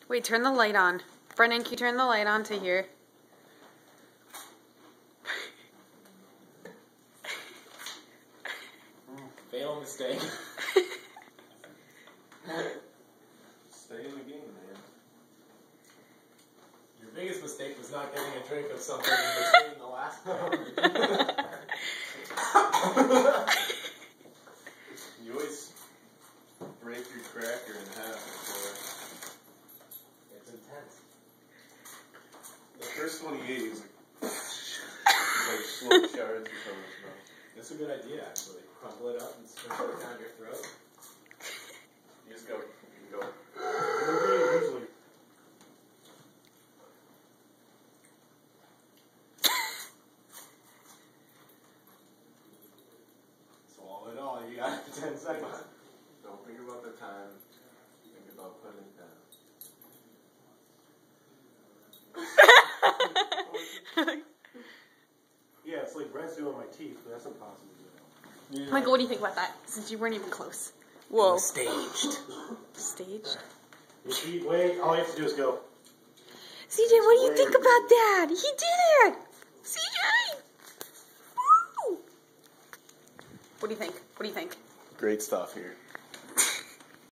Wait, turn the light on. Brennan, can you turn the light on to here? Fatal mistake. Stay in the game, man. Your biggest mistake was not getting a drink of something in between the last one. You always break your cracker in half before. It's intense. The first one he ate was like slow shards or something. That's a good idea, actually. Crumble it up and sprinkle it down your throat. You just go. You can go. Usually. Swallow it all. You got 10 seconds. Don't think about the time. Think about putting it down. Yeah, it's like Brent's doing my teeth, but that's impossible to do. Michael, what do you think about that? Since you weren't even close. Whoa. Staged. Staged? Wait, all you have to do is go. CJ, what do you think about that? He did it! CJ! Woo! What do you think? What do you think? Great stuff here.